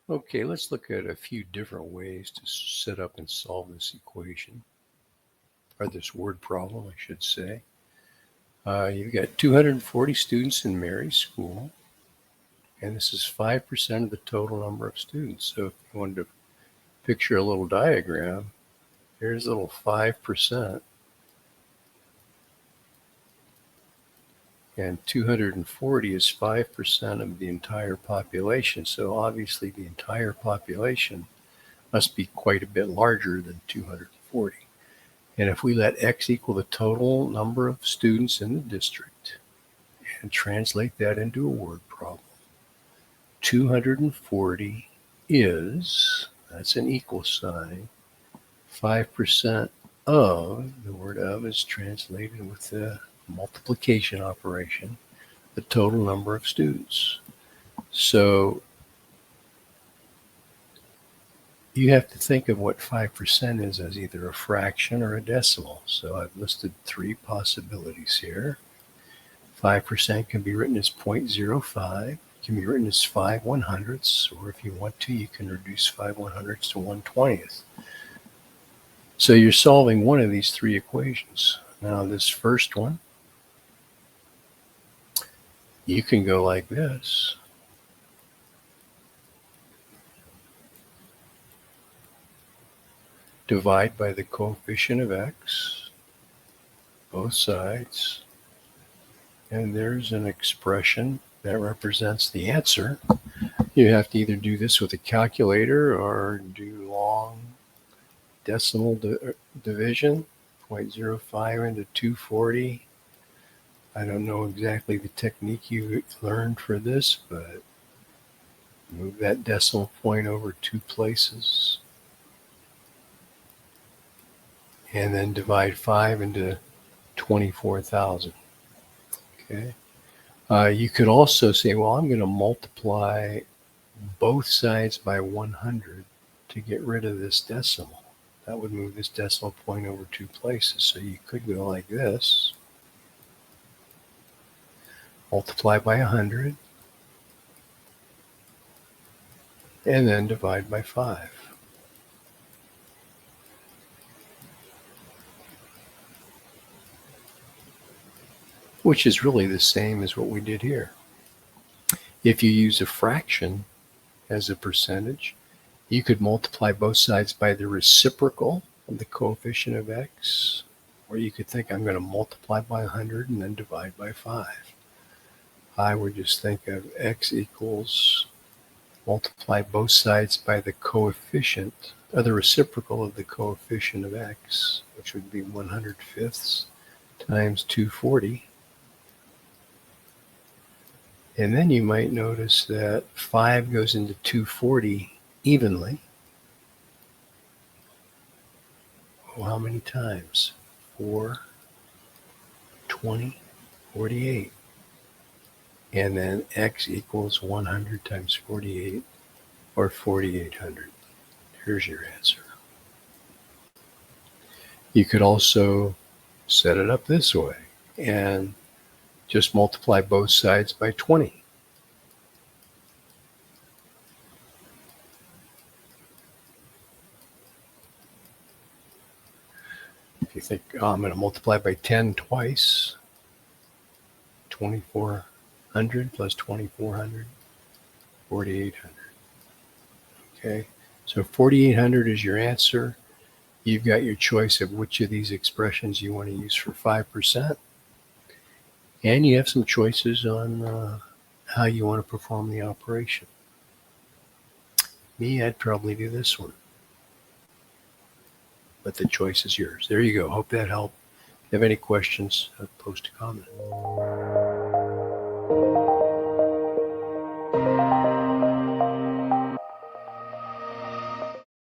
Okay, let's look at a few different ways to set up and solve this equation, or this word problem, I should say. You've got 240 students in Mary's school, and this is 5% of the total number of students. So if you wanted to picture a little diagram, here's a little 5%, and 240 is 5% of the entire population. So obviously the entire population must be quite a bit larger than 240. And if we let X equal the total number of students in the district and translate that into a word problem, 240 is, that's an equal sign, 5% of, the word of is translated with the multiplication operation, the total number of students. So you have to think of what 5% is as either a fraction or a decimal. So I've listed three possibilities here. 5% can be written as 0.05, can be written as 5/100ths, or if you want to, you can reduce 5/100ths to 1/20th. So you're solving one of these three equations. Now this first one, you can go like this. Divide by the coefficient of x, both sides, and there's an expression that represents the answer. You have to either do this with a calculator or do long decimal division, 0.05 into 240. I don't know exactly the technique you learned for this, but move that decimal point over 2 places. And then divide 5 into 24,000. Okay. You could also say, well, I'm going to multiply both sides by 100 to get rid of this decimal. That would move this decimal point over 2 places. So you could go like this. Multiply by 100. And then divide by 5. Which is really the same as what we did here. If you use a fraction as a percentage, you could multiply both sides by the reciprocal of the coefficient of x, or you could think I'm going to multiply by 100 and then divide by 5. I would just think of x equals multiply both sides by the coefficient, or the reciprocal of the coefficient of x, which would be 100/5 times 240. And then you might notice that 5 goes into 240 evenly. Well, how many times? 4, 20, 48. And then x equals 100 times 48, or 4,800. Here's your answer. You could also set it up this way and just multiply both sides by 20. If you think, oh, I'm going to multiply by 10 twice, 2,400 plus 2,400, 4,800. Okay, so 4,800 is your answer. You've got your choice of which of these expressions you want to use for 5%. And you have some choices on how you want to perform the operation. Me, I'd probably do this one. But the choice is yours. There you go. Hope that helped. If you have any questions, post a comment.